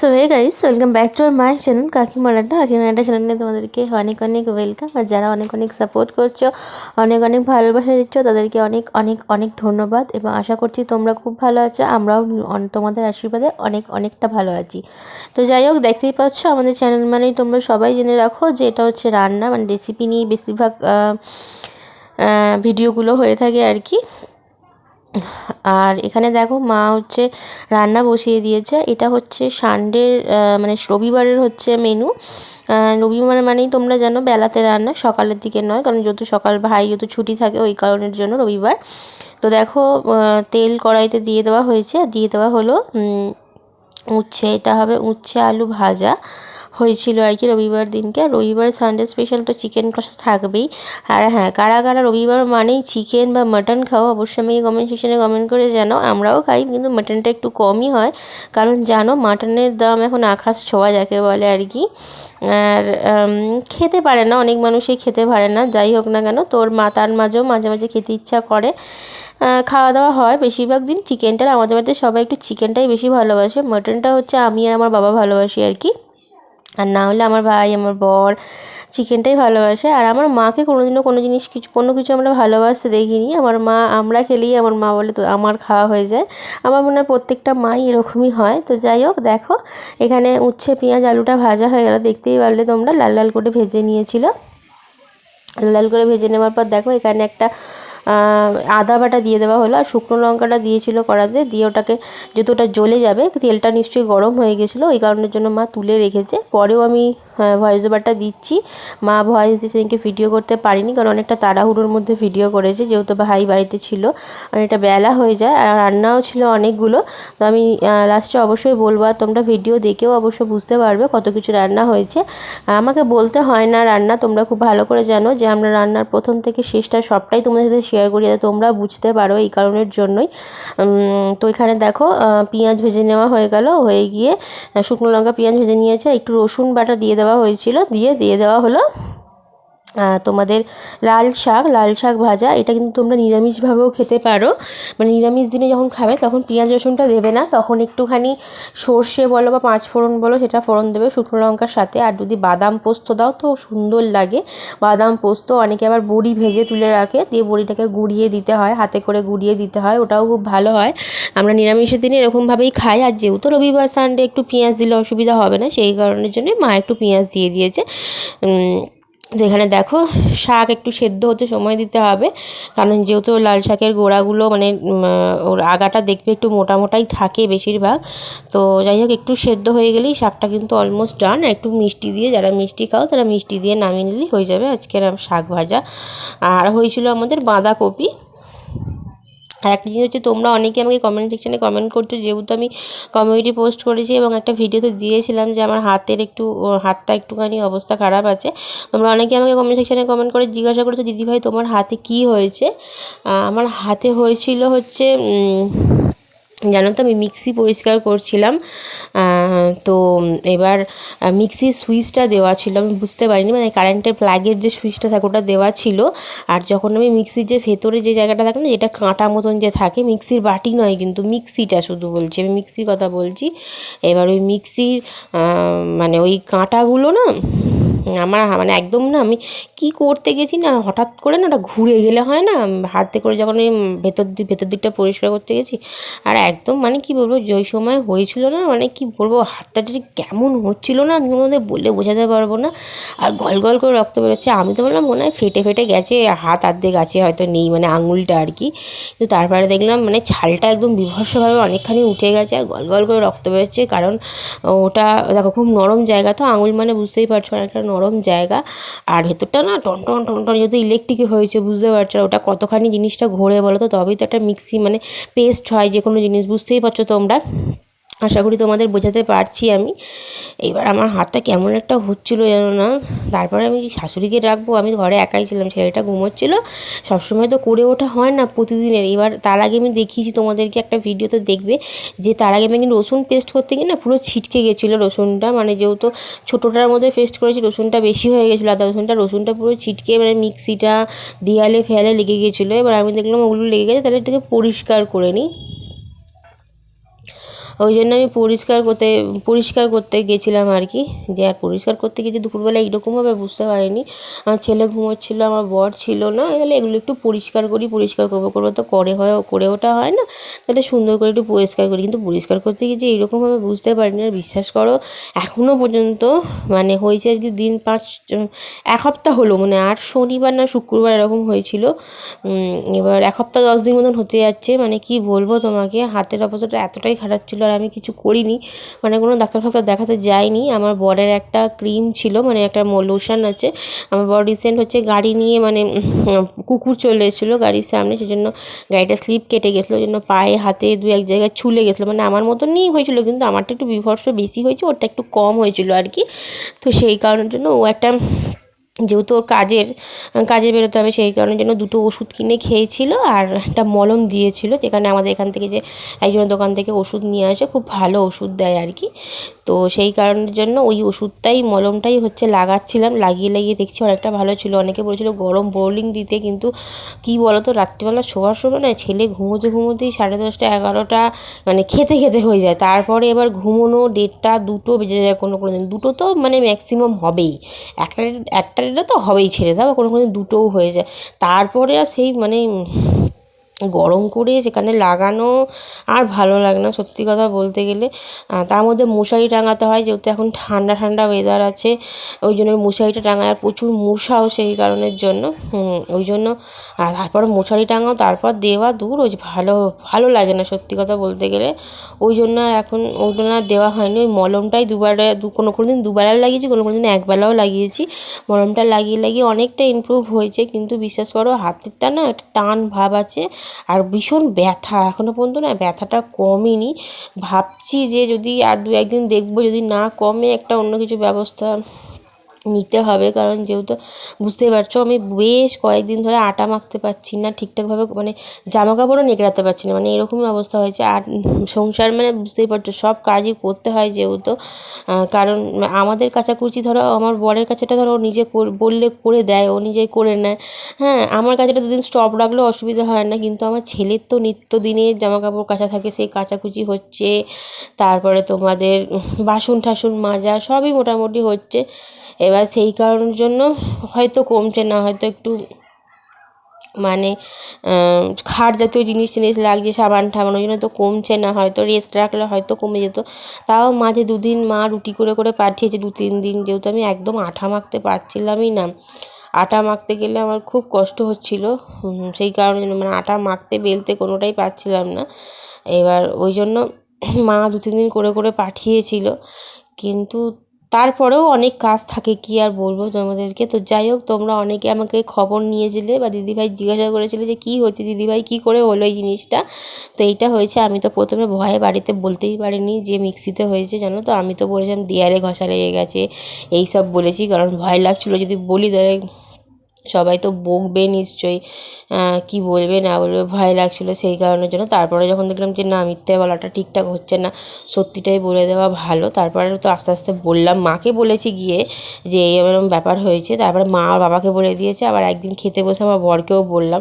So hey guys, welcome back to our my channel কাকিমারাটা চ্যানেলে তোমাদেরকে অনেক অনেক ওয়েলকাম। আর যারা অনেক অনেক সাপোর্ট করছো, অনেক অনেক ভালোবাসা দিচ্ছ, তাদেরকে অনেক অনেক অনেক ধন্যবাদ। এবং আশা করছি তোমরা খুব ভালো আছো, আমরাও তোমাদের আশীর্বাদে অনেকটা ভালো আছি। তো যাই হোক, দেখতেই পাচ্ছ আমাদের চ্যানেল মানেই তোমরা সবাই জেনে রাখো যে এটা হচ্ছে রান্না, মানে রেসিপি নিয়ে বেশিরভাগ ভিডিওগুলো হয়ে থাকে আর কি। আর এখানে দেখো মা হচ্ছে রান্না বসিয়ে দিয়েছে। এটা হচ্ছে সানডের মানে রবিবারের হচ্ছে মেনু। রবিবার মানেই তোমরা জানো বেলাতে রান্না, সকালের দিকে নয়, কারণ যেহেতু সকাল ভাই যেহেতু ছুটি থাকে ওই কারণের জন্য রবিবার। তো দেখো তেল কড়াইতে দিয়ে দেওয়া হয়েছে, দিয়ে দেওয়া হলো উচ্ছে। এটা হবে উচ্ছে আলু ভাজা হয়েছিল আর কি রবিবার দিনকে। আর রবিবার সানডে স্পেশাল তো চিকেন কষা থাকবেই। আর হ্যাঁ, কারা কারা রবিবার মানেই চিকেন বা মাটন খাও অবশ্যই আমাকে কমেন্ট সেকশনে কমেন্ট করে জানাও। আমরাও খাই, কিন্তু মাটনটা একটু কমই হয়, কারণ জানো মাটনের দাম এখন আকাশ ছোঁয়া যাকে বলে আর কি। আর খেতে পারে না অনেক মানুষই, খেতে পারে না। যাই হোক না কেন, তোর তার মাঝেও মাঝে মাঝে খেতে ইচ্ছা করে, খাওয়া দাওয়া হয় বেশিরভাগ দিন চিকেনটা। আমাদের বাড়িতে সবাই একটু চিকেনটাই বেশি ভালোবাসে, মাটনটা হচ্ছে আমি আর আমার বাবা ভালোবাসি আর কি। আর না হলে আমার ভাই, আমার বর চিকেনটাই ভালোবাসে। আর আমার মাকে কোনোদিনও কোনো কিছু আমরা ভালোবাসতে দেখিনি। আমার মা, আমরা খেলেই আমার মা বলে তো আমার খাওয়া হয়ে যায়। আমার মনে হয় প্রত্যেকটা মাই এরকমই হয়। তো যাই হোক, দেখো এখানে উচ্ছে পেঁয়াজ আলুটা ভাজা হয়ে গেল, দেখতেই পারলে তোমরা লাল লাল করে ভেজে নিয়েছিল। লাল লাল করে ভেজে নেওয়ার পর দেখো এখানে একটা আদা বাটা দিয়ে দেওয়া হলো, আর শুকনো লঙ্কাটা দিয়েছিল কড়াতে, দিয়ে ওটাকে যেহেতু ওটা জ্বলে যাবে, তেলটা নিশ্চয়ই গরম হয়ে গেছিলো, ওই কারণের জন্য মা তুলে রেখেছে। পরেও আমি ভয়েস ওভারটা দিচ্ছি। মা ভয়েস দিয়ে সেদিনকে ভিডিও করতে পারিনি, কারণ অনেকটা তাড়াহুড়োর মধ্যে ভিডিও করেছে, যেহেতু ভাই বাড়িতে ছিল আর এটা বেলা হয়ে যায়, আর রান্নাও ছিল অনেকগুলো। তো আমি লাস্টে অবশ্যই বলবো, আর তোমরা ভিডিও দেখেও অবশ্য বুঝতে পারবে কত কিছু রান্না হয়েছে। আমাকে বলতে হয় না রান্না, তোমরা খুব ভালো করে জানো যে আমরা রান্নার প্রথম থেকে শেষটা সবটাই তোমাদের সাথে শেয়ার করি, যাতে তোমরা বুঝতে পারো, এই কারণের জন্যই। তো এখানে দেখো পেঁয়াজ ভেজে নেওয়া হয়ে গেল, হয়ে গিয়ে শুকনো লঙ্কা পেঁয়াজ ভেজে নিয়েছে, একটু রসুন বাটা দিয়ে দেওয়া হয়েছিল, দিয়ে দেওয়া হলো তোমাদের লাল শাক ভাজা। এটা কিন্তু তোমরা নিরামিষভাবেও খেতে পারো, মানে নিরামিষ দিনে যখন খাবে তখন পেঁয়াজ রসুনটা দেবে না, তখন একটুখানি সর্ষে বলো বা পাঁচ ফোড়ন বলো সেটা ফোড়ন দেবে শুকনো লঙ্কার সাথে। আর যদি বাদাম পোস্ত দাও তো সুন্দর লাগে, বাদাম পোস্ত। অনেকে আবার বড়ি ভেজে তুলে রাখে, দিয়ে বড়িটাকে গুঁড়িয়ে দিতে হয়, হাতে করে গুঁড়িয়ে দিতে হয়, ওটাও খুব ভালো হয়। আমরা নিরামিষের দিনে এরকমভাবেই খাই। আর যেহেতু রবিবার সানডে একটু পেঁয়াজ দিলে অসুবিধা হবে না, সেই কারণের জন্যই মা একটু পেঁয়াজ দিয়ে দিয়েছে। তো এখানে দেখো শাক একটু সেদ্ধ হতে সময় দিতে হবে, কারণ যেহেতু লাল শাকের গোড়াগুলো মানে ওর আগাটা দেখবে একটু মোটা মোটাই থাকে বেশিরভাগ। তো যাই হোক, একটু সেদ্ধ হয়ে গেলেই শাকটা কিন্তু অলমোস্ট ডান। একটু মিষ্টি দিয়ে, যারা মিষ্টি খাও তারা মিষ্টি দিয়ে নামিয়ে নিলেই হয়ে যাবে আজকের শাক ভাজা। আর হয়েছিল আমাদের বাঁধাকপি। আর একটা জিনিস হচ্ছে, তোমরা অনেকে আমাকে কমেন্ট সেকশানে কমেন্ট করছো, যেহেতু আমি কমিউনিটি পোস্ট করেছি এবং একটা ভিডিওতে দিয়েছিলাম যে আমার হাতটা একটুখানি অবস্থা খারাপ আছে। তোমরা অনেকে আমাকে কমেন্ট সেকশানে কমেন্ট করে জিজ্ঞাসা করেছো, দিদিভাই তোমার হাতে কি হয়েছে। আমার হাতে হয়েছিল হচ্ছে জানো তো, আমি মিক্সি পরিষ্কার করছিলাম, তো এবার মিক্সির সুইচটা দেওয়া ছিল, আমি বুঝতে পারিনি, মানে কারেন্টের প্লাগের যে সুইচটা থাকে ওটা দেওয়া ছিল। আর যখন আমি মিক্সির যে ভেতরে যে জায়গাটা থাকে না, যেটা কাঁটা মতন যে থাকে, মিক্সির বাটি নয় কিন্তু মিক্সিটা শুধু বলছি, আমি মিক্সির কথা বলছি। এবার ওই মিক্সির মানে ওই কাঁটাগুলো না আমার মানে একদম না, আমি কি করতে গেছি না, হঠাৎ করে না ওটা ঘুরে গেলে হয় না, হাতে করে যখন ওই ভেতর দিকটা পরিষ্কার করতে গেছি, আর একদম মানে কি বলবো, যেই সময় হয়েছিল না, মানে কি বলবো, হাতটা ঠিক কেমন হচ্ছিল না, তোমাদের বলে বোঝাতে পারবো না। আর গল গল করে রক্ত বেরোচ্ছে, আমি তো বললাম মনে হয় ফেটে গেছে, হাত অর্ধেক আছে হয়তো নেই, মানে আঙুলটা আর কি। তো তারপরে দেখলাম মানে ছালটা একদম বীভৎসভাবে অনেকখানি উঠে গেছে, আর গল গল করে রক্ত বেরোচ্ছে, কারণ ওটা দেখো খুব নরম জায়গা, তো আঙুল মানে বুঝতেই পারছো অনেকটা নরম জায়গা। আর ভেতরটা না টনটন টনটন, যেহেতু ইলেকট্রিকে হয়েছে বুঝতে পারছো, ওটা কতখানি জিনিসটা ঘোরে বলো তো, তবেই তো একটা মিক্সি মানে পেস্ট হয় যে কোনো জিনিস, বুঝতেই পারছো তোমরা। আশা করি তোমাদের বোঝাতে পারছি আমি। এইবার আমার হাতটা কেমন একটা হচ্ছিলো জানো না। তারপরে আমি শাশুড়িকে ডাকবো, আমি ঘরে একাই ছিলাম, ছেলেটা ঘুমোচ্ছিলো। সবসময় তো করে ওঠা হয় না প্রতিদিনের। এবার তার আগে আমি দেখিয়েছি তোমাদেরকে, একটা ভিডিওতে দেখবে যে তার আগে আমি কিন্তু রসুন পেস্ট করতে গিয়ে না পুরো ছিটকে গেছিলো রসুনটা, মানে যেহেতু ছোটোটার মধ্যে পেস্ট করেছি, রসুনটা বেশি হয়ে গেছিলো, আদা রসুনটা পুরো ছিটকে মানে মিক্সিটা দেয়ালে ফেয়ালে লেগে গেছিলো। এবার আমি দেখলাম ওগুলো লেগে গেছে, তাহলে এটাকে পরিষ্কার করে নিই। ওই জন্য আমি পরিষ্কার করতে গেছিলাম আর কি। যে আর পরিষ্কার করতে গিয়ে যে দুপুরবেলা এইরকমভাবে বুঝতে পারিনি। আমার ছেলে ঘুমোচ্ছিলো, আমার বর ছিল না, তাহলে এগুলো একটু পরিষ্কার করি, পরিষ্কার করবো তো করে ওঠা হয় না, তাহলে সুন্দর করে একটু পরিষ্কার করি। কিন্তু পরিষ্কার করতে গিয়ে যে এইরকমভাবে বুঝতে পারিনি। আর বিশ্বাস করো এখনও পর্যন্ত মানে হয়েছে আজকে দিন 1 সপ্তাহ হলো, মানে আর শনিবার না শুক্রবার এরকম হয়েছিল। এবার 1 সপ্তাহ 10 দিন মতন হতে যাচ্ছে। মানে কি বলবো তোমাকে, হাতের অবস্থাটা এতটাই খারাপ ছিল আর আমি কিছু করিনি, মানে কোনো ডাক্তার ফাক্তার দেখাতে যাইনি। আমার বরের একটা ক্রিম ছিল, মানে একটা লোশন আছে। আমার বর রিসেন্ট হচ্ছে গাড়ি নিয়ে, মানে কুকুর চলে এসেছিলো গাড়ির সামনে, সেজন্য গাড়িটা স্লিপ কেটে গেছিলো, ওই জন্য পায়ে হাতে 2-1 জায়গায় ছুলে গেছিলো। মানে আমার মতনই হয়েছিল, কিন্তু আমারটা একটু বিভৎস বেশি হয়েছে, ওরটা একটু কম হয়েছিল আর কি। তো সেই কারণের জন্য ও একটা, যেহেতু ওর কাজে বেরোতে হবে, সেই কারণের জন্য 2টো ওষুধ কিনে খেয়েছিল আর একটা মলম দিয়েছিল, যেখানে আমাদের এখান থেকে যে একজনের দোকান থেকে ওষুধ নিয়ে আসে, খুব ভালো ওষুধ দেয় আর কি। তো সেই কারণের জন্য ওই ওষুধটাই, মলমটাই হচ্ছে লাগাচ্ছিলাম। লাগিয়ে দেখছি অনেকটা ভালো ছিল। অনেকে বলেছিল গরম বোরলিং দিতে, কিন্তু কি বলো তো, রাত্রিবেলা শোয়ার সময় না ছেলে ঘুমোতেই 10:30 11টা মানে খেতে হয়ে যায়। তারপরে এবার ঘুমোনো 1:30 2টো বেজে যায় কোনো দিন। 2টো তো মানে ম্যাক্সিমাম হবেই, একটা তো হবেই, ছেড়ে দাও, কোনো দুটোও হয়ে যায়। তারপরে আর সেই মানে গরম করে সেখানে লাগানো আর ভালো লাগে না সত্যি কথা বলতে গেলে। তার মধ্যে মশারি টাঙাতে হয়, যেহেতু এখন ঠান্ডা ওয়েদার আছে, ওই জন্য মশারিটা টাঙায়। আর প্রচুর মশাও সেই কারণের জন্য, ওই জন্য। আর তারপর মশারি টাঙাও, তারপর দেওয়া, দূর ওই ভালো লাগে না সত্যি কথা বলতে গেলে। ওই জন্য আর এখন ওই জন্য আর দেওয়া হয়নি। ওই মলমটাই কোনো দিন দুবেলা লাগিয়েছি, কোনো দিন একবেলাও লাগিয়েছি। মলমটা লাগিয়ে অনেকটা ইমপ্রুভ হয়েছে, কিন্তু বিশ্বাস করো হাতেরটা না একটা টান ভাব আছে আর ভীষণ ব্যথা। এখনও পর্যন্ত না ব্যথাটা কমেনি। ভাবছি যে যদি আর 2-1 দিন দেখবো, যদি না কমে একটা অন্য কিছু ব্যবস্থা নিতে হবে। কারণ যেহেতু বুঝতেই পারছো আমি বেশ কয়েকদিন ধরে আটা মাখতে পারছি না ঠিকঠাকভাবে, মানে জামা কাপড়ও নেকড়াতে পারছি না, মানে এরকমই অবস্থা হয়েছে। আর সংসার মানে বুঝতেই পারছো সব কাজই করতে হয় যেহেতু, কারণ আমাদের কাচাকুচি ধরো, আমার বরের কাছেটা ধরো ও নিজে বললে করে দেয়, ও নিজেই করে নেয়। হ্যাঁ, আমার কাছেটা 2 দিন স্টপ রাখলেও অসুবিধা হয় না, কিন্তু আমার ছেলের তো নিত্যদিনের জামা কাপড় কাচা থাকে, সেই কাচাকুচি হচ্ছে। তারপরে তোমাদের বাসন টাসন মাজা সবই মোটামুটি হচ্ছে। এবার সেই কারণের জন্য হয়তো কমছে না, হয়তো একটু মানে খাট জাতীয় জিনিস লাগছে, সাবান টাবান, ওই জন্য তো কমছে না। হয়তো রেস্ট রাখলে হয়তো কমে যেত। তাও মাঝে 2 দিন মা রুটি করে পাঠিয়েছে, 2-3 দিন, যেহেতু আমি একদম আঠা মাখতে পারছিলামই না। আটা মাখতে গেলে আমার খুব কষ্ট হচ্ছিল, সেই কারণে মানে আটা মাখতে বেলতে কোনোটাই পারছিলাম না। এবার ওই জন্য মা 2-3 দিন করে পাঠিয়েছিল, কিন্তু তারপরেও অনেক কাজ থাকে, কি আর বলবো তোমাদেরকে। তো যাই হোক, তোমরা অনেকে আমাকে খবর নিয়েছিলে বা দিদিভাই জিজ্ঞাসা করেছিলে যে কী হচ্ছে দিদিভাই, কী করে হলো এই জিনিসটা। তো এইটা হয়েছে, আমি তো প্রথমে ভয়ে বাড়িতে বলতেই পারিনি যে মিক্সিতে হয়েছে, জানো তো। আমি তো বলেছিলাম দেয়ালে ঘষা লেগে গেছে, এই সব বলেছি, কারণ ভয় লাগছিলো যদি বলি তাহলে সবাই তো বকবে নিশ্চয়ই, কী বলবে না বলবে, ভয় লাগছিলো সেই কারণের জন্য। তারপরে যখন দেখলাম যে না, মিথ্যে বলাটা ঠিকঠাক হচ্ছে না, সত্যিটাই বলে দেওয়া ভালো। তারপরে তো আস্তে বললাম, মাকে বলেছি গিয়ে যে এরকম ব্যাপার হয়েছে। তারপরে মা আর বাবাকে বলে দিয়েছে। আবার একদিন খেতে বসে আমার বরকেও বললাম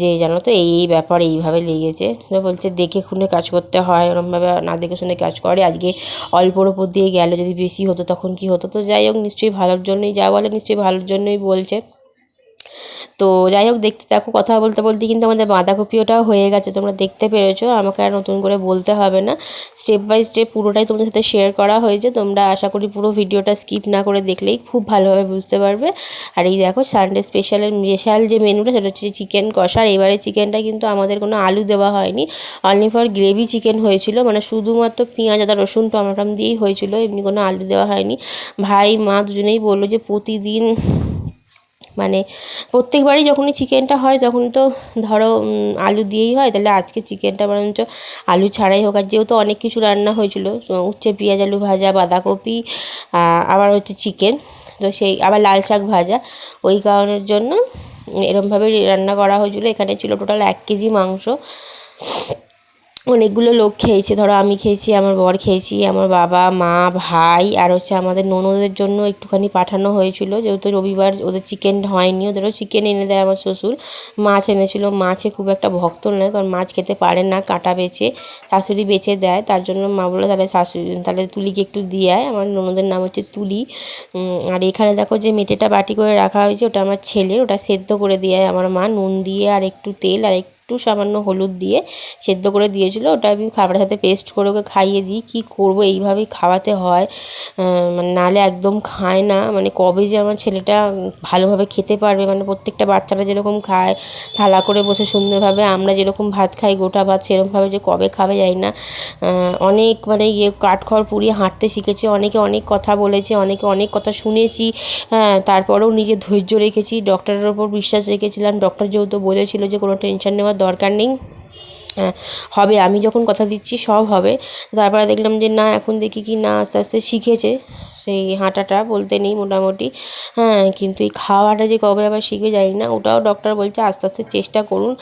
যে জানো তো এই ব্যাপার, এইভাবে লেগেছে। বলছে দেখে শুনে কাজ করতে হয়, ওরকমভাবে না দেখে শুনে কাজ করে। আজকে অল্পর ওপর দিয়ে গেল, যদি বেশি হতো তখন কী হতো। তো যাই হোক, নিশ্চয়ই ভালোর জন্যই, যা বলে নিশ্চয়ই ভালোর জন্যই বলছে। তো যাই হোক, দেখতে থাকো। কথা বলতে কিন্তু আমাদের বাঁধাকপিটাও হয়ে গেছে, তোমরা দেখতে পেরেছো, আমাকে আর নতুন করে বলতে হবে না। স্টেপ বাই স্টেপ পুরোটাই তোমাদের সাথে শেয়ার করা হয়েছে। তোমরা আশা করি পুরো ভিডিওটা স্কিপ না করে দেখলেই খুব ভালোভাবে বুঝতে পারবে। আর এই দেখো সানডে স্পেশাল যে মেনুটা, সেটা হচ্ছে চিকেন কষা। আর এবারে চিকেনটা কিন্তু আমাদের কোনো আলু দেওয়া হয়নি, অনলি ফর গ্রেভি চিকেন হয়েছিল, মানে শুধুমাত্র পেঁয়াজ আদা রসুন টমেটো দিয়েই হয়েছিল, এমনি কোনো আলু দেওয়া হয়নি। ভাই মা দুজনেই বললো যে প্রতিদিন মানে প্রত্যেকবারই যখনই চিকেনটা হয় তখন তো ধরো আলু দিয়েই হয়, তাহলে আজকে চিকেনটা বরঞ্চ আলু ছাড়াই হোক। আর যেহেতু অনেক কিছু রান্না হয়েছিল, উচ্ছে পেঁয়াজ আলু ভাজা, বাঁধাকপি, আবার হচ্ছে চিকেন, তো সেই আবার লাল শাক ভাজা, ওই কারণের জন্য এরমভাবে রান্না করা হয়েছিলো। এখানে ছিল টোটাল 1 কেজি মাংস। অনেকগুলো লোক খেয়েছে, ধরো আমি খেয়েছি, আমার বর খেয়েছি, আমার বাবা মা ভাই, আর হচ্ছে আমাদের ননদের জন্য একটুখানি পাঠানো হয়েছিল, যেহেতু রবিবার ওদের চিকেন হয়নি, ওদেরও চিকেন এনে দেয় আমার শ্বশুর। মাছ এনেছিল, মাছে খুব একটা ভক্ত নয়, কারণ মাছ খেতে পারে না, কাঁটা বেছে শাশুড়ি বেছে দেয়, তার জন্য মা বললো তাহলে তাহলে তুলিকে একটু দিয়ে আয়। আমার ননদের নাম হচ্ছে তুলি। আর এখানে দেখো যে মেটেটা বাটি করে রাখা হয়েছে, ওটা আমার ছেলের, ওটা সেদ্ধ করে দিয়ে আমার মা নুন দিয়ে আর একটু তেল আর একটু সামান্য হলুদ দিয়ে সেদ্ধ করে দিয়েছিল। ওটা আমি খাবারের সাথে পেস্ট করে ওকে খাইয়ে দিই। কী করবো, এইভাবেই খাওয়াতে হয়, মানে নাহলে একদম খায় না। মানে কবে যে আমার ছেলেটা ভালোভাবে খেতে পারবে, মানে প্রত্যেকটা বাচ্চারা যেরকম খায় থালা করে বসে সুন্দরভাবে, আমরা যেরকম ভাত খাই গোটা ভাত, সেরকমভাবে যে কবে খাবে জানি না। অনেক মানে কাঠখড় পুড়িয়ে হাঁটতে শিখেছে, অনেকে অনেক কথা বলেছে, অনেকে অনেক কথা শুনেছি, হ্যাঁ, তারপরেও নিজের ধৈর্য রেখেছি, ডক্টরের ওপর বিশ্বাস রেখেছিলাম। ডক্টর যেহেতু বলেছিল যে কোনো টেনশন নেওয়ার দরকার নেই, হবে, আমি যখন কথা দিচ্ছি সব হবে। তারপরে দেখলাম যে না, এখন দেখি কি না আস্তে আস্তে শিখেছে সেই হাঁটাটা, বলতে নেই মোটামুটি, হ্যাঁ, কিন্তু এই খাওয়াটা যে কবে আবার শিখবে জানি না। ওটাও ডক্টর বলছে আস্তে আস্তে চেষ্টা করুন,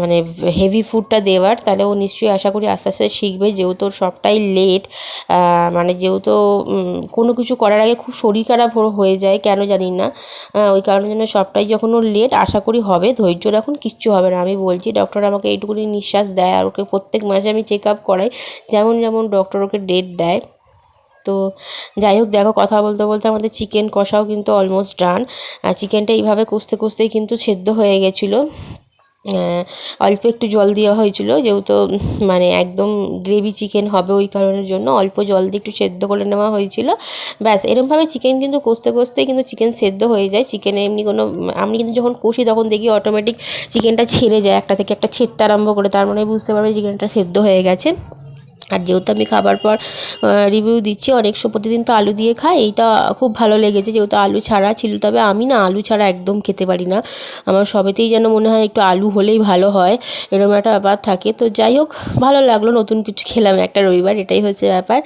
মানে হেভি ফুডটা দেওয়ার, তাহলে ও নিশ্চয়ই আশা করি আস্তে আস্তে শিখবে। যেহেতু ওর সবটাই লেট, মানে যেহেতু কোনো কিছু করার আগে খুব শরীর খারাপ হয়ে যায়, কেন জানি না, ওই কারণের জন্য সবটাই যখন ওর লেট, আশা করি হবে, ধৈর্য রাখুন, কিচ্ছু হবে না। আমি বলছি, ডক্টর আমাকে এইটুকুনি নিঃশ্বাস দেয়, আর ওকে প্রত্যেক মাসে আমি চেক আপ করাই, যেমন যেমন ডক্টর ওকে ডেট দেয়। তো যাই হোক, দেখো কথা বলতে বলতে আমাদের চিকেন কষাও কিন্তু অলমোস্ট ডান। চিকেনটা এইভাবে কষতে কষতেই কিন্তু সেদ্ধ হয়ে গেছিলো। অল্প একটু জল দেওয়া হয়েছিল, যেহেতু মানে একদম গ্রেভি চিকেন হবে, ওই কারণের জন্য অল্প জল দিয়ে একটু সেদ্ধ করে নেওয়া হয়েছিল। ব্যাস, এরমভাবে চিকেন কিন্তু কষতে কষতেই কিন্তু চিকেন সেদ্ধ হয়ে যায়। চিকেনে এমনি কোনো, আমি কিন্তু যখন কষি তখন দেখি অটোমেটিক চিকেনটা ছেড়ে যায়, একটা থেকে একটা ছেড়তে আরম্ভ করে, তার মানে বুঝতে পারবে চিকেনটা সেদ্ধ হয়ে গেছে। আর যেহেতু আমি খাবার পর রিভিউ দিচ্ছি, অনেক প্রতিদিন তো আলু দিয়ে খাই, এইটা খুব ভালো লেগেছে যেহেতু আলু ছাড়া ছিল। তবে আমি না আলু ছাড়া একদম খেতে পারি না, আমার সবেতেই যেন মনে হয় একটু আলু হলেই ভালো হয়, এরকম একটা ব্যাপার থাকে। তো যাই হোক, ভালো লাগলো, নতুন কিছু খেলাম একটা রবিবার, এটাই হচ্ছে ব্যাপার।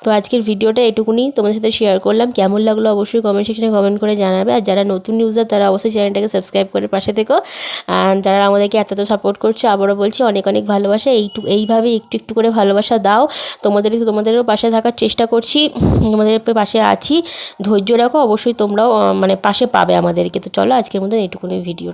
তো আজকের ভিডিওটা এটুকুনি তোমাদের সাথে শেয়ার করলাম, কেমন লাগলো অবশ্যই কমেন্ট সেকশনে কমেন্ট করে জানাবে। আর যারা নতুন ইউজার তারা অবশ্যই চ্যানেলটাকে সাবস্ক্রাইব করে পাশে থেকো। আর যারা আমাদেরকে এত সাপোর্ট করছো, আবারও বলছি অনেক অনেক ভালোবাসা, এইভাবে একটু একটু করে ভালোবাসা দাও। তোমাদেরও পাশে থাকার চেষ্টা করছি, তোমাদের পাশে আছি, ধৈর্য রাখো, অবশ্যই তোমরাও মানে পাশে পাবে আমাদেরকে। তো চলো, আজকের মতো এইটুকুনি ভিডিও।